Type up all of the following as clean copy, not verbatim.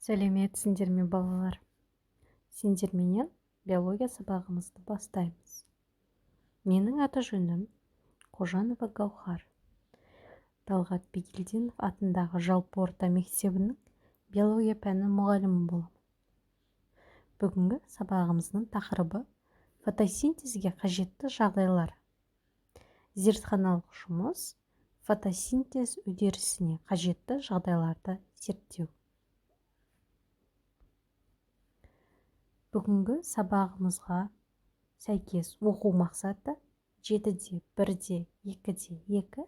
Сәлеметсіңдер ме балалар? Сендерменен биология сабағымызды бастаймыз. Менің аты-жөнім Қожанова Гаухар. Талғат Бигелдинов атындағы жалпы орта мектебінің биология пәні мұғалімі боламын. Бүгінгі сабағымыздың тақырыбы фотосинтезге қажетті жағдайлар. Зертханалық жұмыс фотосинтез үдерісіне қажетті жағдайларды зерттеу. Бүгінгі сабағымызға сәйкес оқу мақсаты 7-де 1-де 2-де 2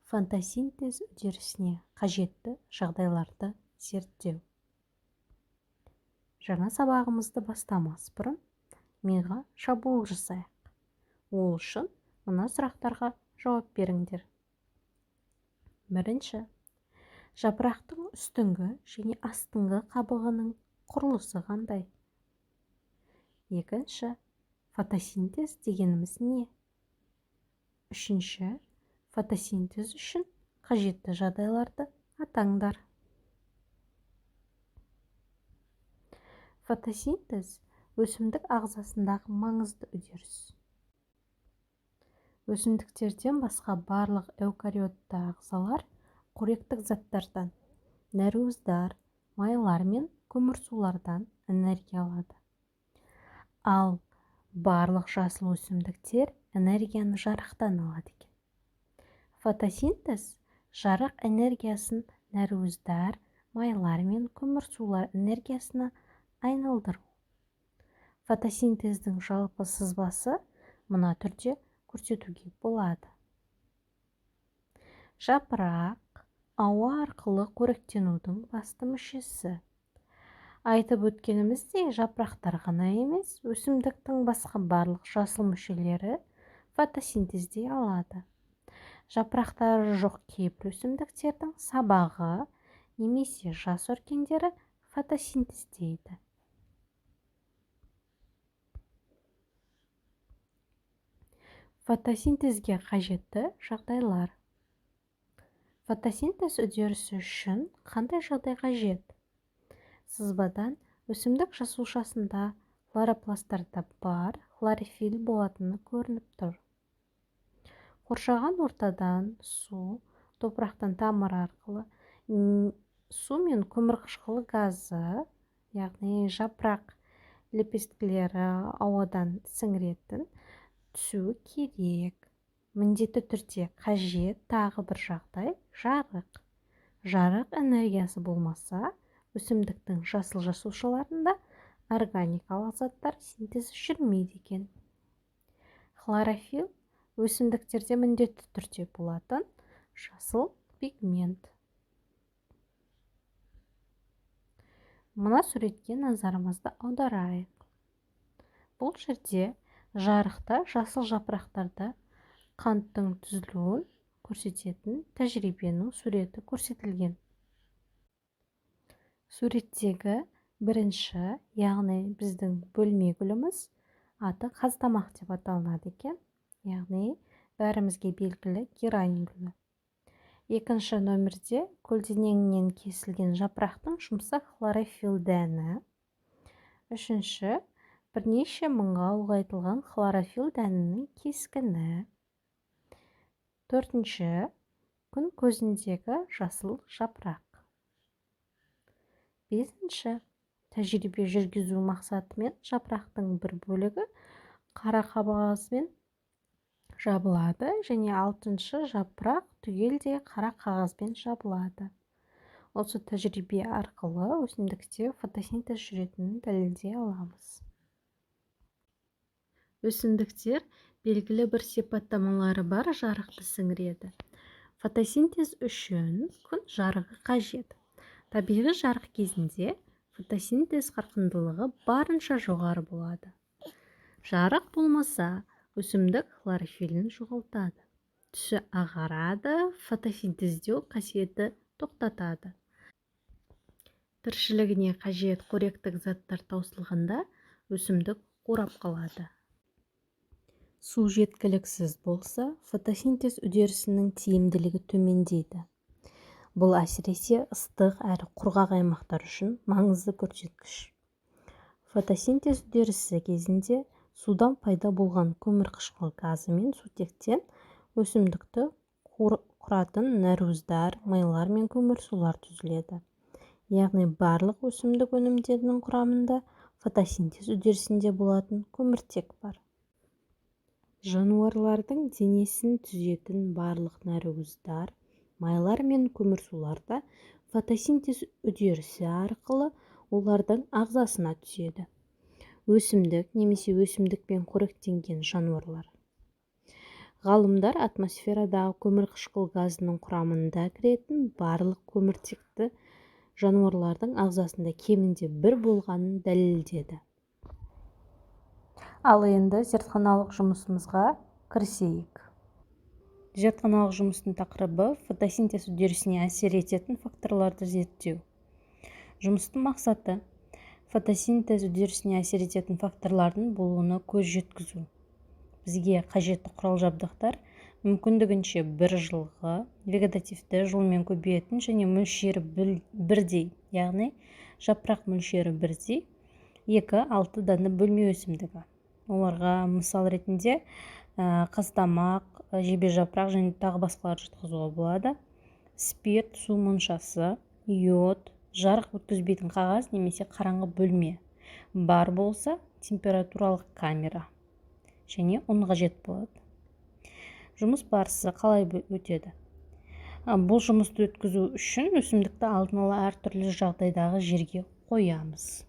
фотосинтез үдерісіне қажетті жағдайларды зерттеу. Жаңа сабағымызды бастамас бұрын миға шабуыл жасайық. Ол үшін мына сұрақтарға жауап беріңдер. Бірінші, жапырақтың үстіңгі және астыңғы қабығының құрылысы қандай? Екінші, фотосинтез дегеніміз не? Үшінші, фотосинтез үшін қажетті жағдайларды атаңдар. Фотосинтез өсімдік ағзасындағы маңызды үдеріс. Өсімдіктерден басқа барлық эукариотты ағзалар қоректік заттардан, нәруыздар, майлар мен көмірсулардан энергия алады. Ал барлық жасыл өсімдіктер энергияны жарықтан алады екен. Фотосинтез жарық энергиясын нәруыздар, майлар мен көмірсулар энергиясына айналдыру. Фотосинтездің жалпы сызбасы мына түрде көрсетуге болады. Жапырақ ауа арқылы қоректенудің басты мүшесі. Айтып өткеніміздей, жапырақтар ғана емес, өсімдіктің басқа барлық жасыл мүшелері фотосинтездей алады. Жапырақтары жоқ кейбір өсімдіктердің сабағы немесе жас өркендері фотосинтездейді. Фотосинтезге қажетті жағдайлар. Фотосинтез үдерісі үшін қандай жағдай қажет? Сызбадан өсімдік жасушасында хлоропласттарда бар хлорофилл болатыны көрініп тұр. Қоршаған ортадан су, топырақтан тамыр арқылы су мен көмірқышқыл газы, яғни жапырақ лепесткілері ауадан сіңіретін түсуі керек. Міндетті түрде қажет тағы бір жағдай жарық. Жарық энергиясы болмаса, өсімдіктің жасыл жасушаларында органикалық заттар синтезі жүрмейді екен. Хлорофилл өсімдіктерде міндетті түрде болатын жасыл пигмент. Мына суретке назарымызды аударайық. Бұл жерде жарықта жасыл жапырақтарда қанттың түзілуін көрсететін тәжірибенің суреті көрсетілген. Суреттегі бірінші, яғни біздің бөлме гүліміз аты қазтамақ деп аталынады екен, яғни бәрімізге белгілі герань гүлі. Екінші нөмірде көлденеңінен кесілген жапырақтың жұмсақ хлорофилл дәні. Үшінші, бірнеше мыңға ұлғайтылған хлорофилл дәнінің кескіні. Төртінші, күн көзіндегі жасыл жапырақ. Бесінші, тәжірибе жүргізу мақсатымен жапырақтың бір бөлігі қара қағазбен жабылады және алтыншы жапырақ түгелдей қара қағазбен жабылады. Осы тәжірибе арқылы өсімдікте фотосинтез жүретінін дәлелдей аламыз. Өсімдіктер белгілі бір сипаттамалары бар жарықты сіңіреді. Фотосинтез үшін күн жарығы қажет. Табиғи жарық кезінде фотосинтез қарқындылығы барынша жоғары болады. Жарық болмаса, өсімдік хлорофиллін жоғалтады. Түсі ағарады, фотосинтездеу қасиеті тоқтатады. Тіршілігіне қажет қоректік заттар таусылғанда өсімдік қурап қалады. Су жеткіліксіз болса, фотосинтез үдерісінің тиімділігі төмендейді. Бұл әсіресе ыстық әрі құрғақ аймақтар үшін маңызды көрсеткіш. Фотосинтез үдерісі кезінде судан пайда болған көмірқышқыл газы мен сутектен өсімдікті құратын нәруыздар, майлар мен көмірсулар түзіледі. Яғни барлық өсімдік өнімдерінің құрамында фотосинтез үдерісінде болатын көміртек бар. Жануарлардың денесін түзетін барлық нәруыздар, майлар мен көмірсуларда фотосинтез үдерісі арқылы олардың ағзасына түседі. Өсімдік немесе өсімдікпен қоректенген жануарлар. Ғалымдар атмосферадағы көмірқышқыл газының құрамында кіретін барлық көміртекті жануарлардың ағзасында кемінде бір болғанын дәлелдеді. Ал енді зертханалық жұмысымызға кірісейік. Зертханалық жұмыстың тақырыбы фотосинтез үдерісіне әсер ететін факторларды зерттеу. Жұмыстың мақсаты фотосинтез үдерісіне әсер ететін факторлардың болуына көз жеткізу. Бізге қажетті құрал-жабдықтар мүмкіндігінше бір жылғы вегетативті жолмен көбейетін және мөлшері бірдей, яғни жапырақ мөлшері бірдей 2-6 дана бөлме өсімдігі. Оларға мысал ретінде қазтамақ, жебе-жапырақ және тағы басқалар жатқызуға болады. Спирт, су моншасы, йод, жарық өткізбейтін қағаз немесе қараңғы бөлме бар болса, температуралық камера және он қажет болады. Жұмыс барысы қалай өтеді? Бұл жұмысты өткізу үшін өсімдікті алдын ала әртүрлі жағдайдағы жерге қоямыз.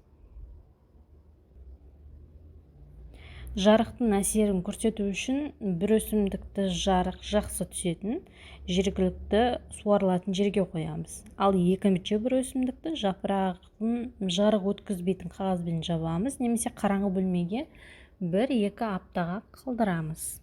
Жарықтың әсерін көрсету үшін бір өсімдікті жарық жақсы түсетін жергілікті суарылатын жерге қоямыз. Ал екінші бір өсімдікті жапырағын жарық өткізбейтін қағазбен жабамыз, немесе қараңғы бөлмеге 1-2 аптаға қалдырамыз.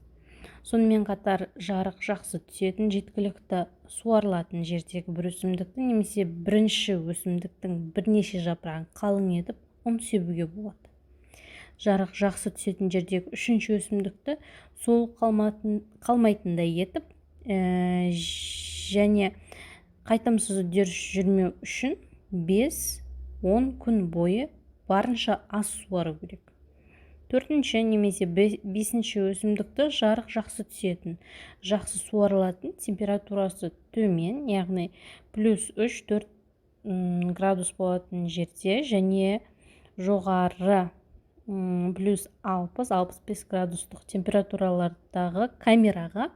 Сонымен қатар жарық жақсы түсетін жеткілікті суарылатын жердегі бір өсімдікті немесе бірінші өсімдіктің бірнеше жапырағын қалың етіп ұн себуге болады. Жарық жақсы түсетін жердегі үшінші өсімдікті суық қалмайтындай етіп және қайтымсыз үдеріс жүрмеу үшін 5-10 күн бойы барынша аз суару керек. Төртінші немесе бесінші өсімдікті жарық жақсы түсетін, жақсы суарылатын, температурасы төмен, яғни +3-4 градус болатын жерде және жоғары +60-65 градустық температуралардағы камераға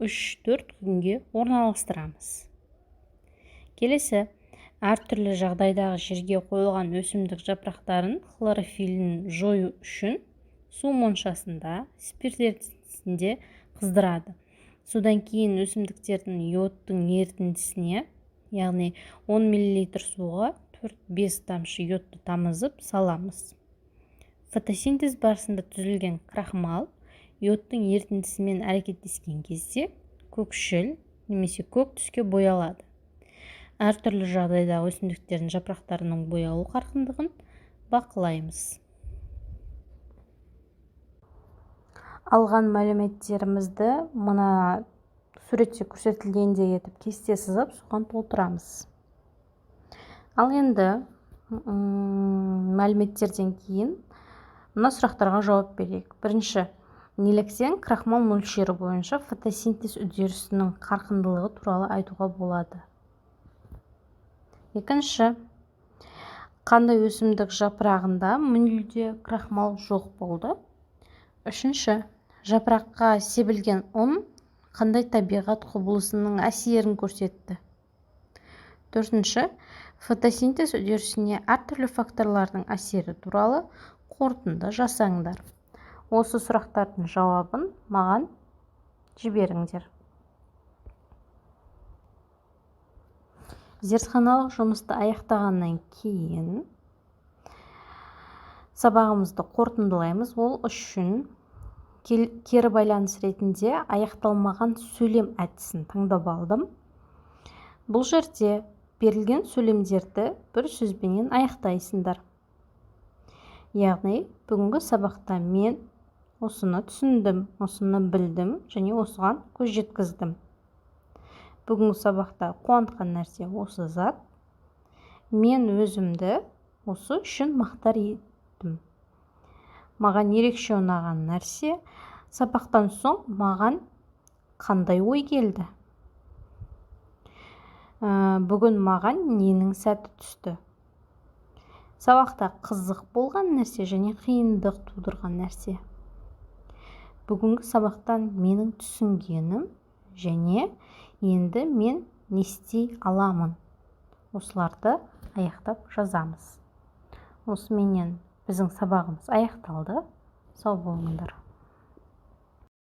3-4 күнге орналастырамыз. Келесі, әртүрлі жағдайдағы жерге қойылған өсімдік жапырақтарын хлорофилін жою үшін су моншасында спирт ерітіндісінде қыздырады. Содан кейін өсімдіктердің йодтың ерітіндісіне, яғни 10 мл суға 4-5 тамшы йодты тамызып саламыз. Фотосинтез барысында түзілген крахмал йодтың ерітіндісімен әрекеттескен кезде көкшіл немесе көк түске боялады. Әртүрлі жағдайда өсімдіктердің жапырақтарының боялу қарқындығын бақылаймыз. Алған мәліметтерімізді мына суретте көрсетілгендей етіп кесте сызып, соған толтырамыз. Ал енді мәліметтерден кейін мына сұрақтарға жауап берейік. Бірінші, неліктен крахмал мөлшері бойынша фотосинтез үдерісінің қарқындылығы туралы айтуға болады? Екінші, қандай өсімдік жапырағында мүлде крахмал жоқ болды? Үшінші, жапыраққа себілген ұн қандай табиғат құбылысының әсерін көрсетті? Төртінші, фотосинтез үдерісіне әртүрлі факторлардың әсері туралы қорытынды жасаңдар. Осы сұрақтардың жауабын маған жіберіңдер. Зертханалық жұмысты аяқтағаннан кейін сабағымызды қорытындылаймыз. Ол үшін кері байланыс ретінде аяқталмаған сөйлем әдісін таңдап алдым. Бұл жерде берілген сөйлемдерді бір сөзбенен аяқтайсыңдар. Яғни, бүгінгі сабақта мен осыны түсіндім, осыны білдім және осыған көз жеткіздім. бүгінгі сабақта қуантқан нәрсе осы зат. Мен өзімді осы үшін мақтар еттім. Маған ерекше ұнаған нәрсе, сабақтан соң маған қандай ой келді? Бүгін маған ненің сәті түсті? Сабақта қызық болған нәрсе және қиындық тудырған нәрсе. Бүгінгі сабақтан менің түсінгенім және енді мен не істей аламын? Осыларды аяқтап жазамыз. Осыменен біздің сабағымыз аяқталды. Сау болыңдар.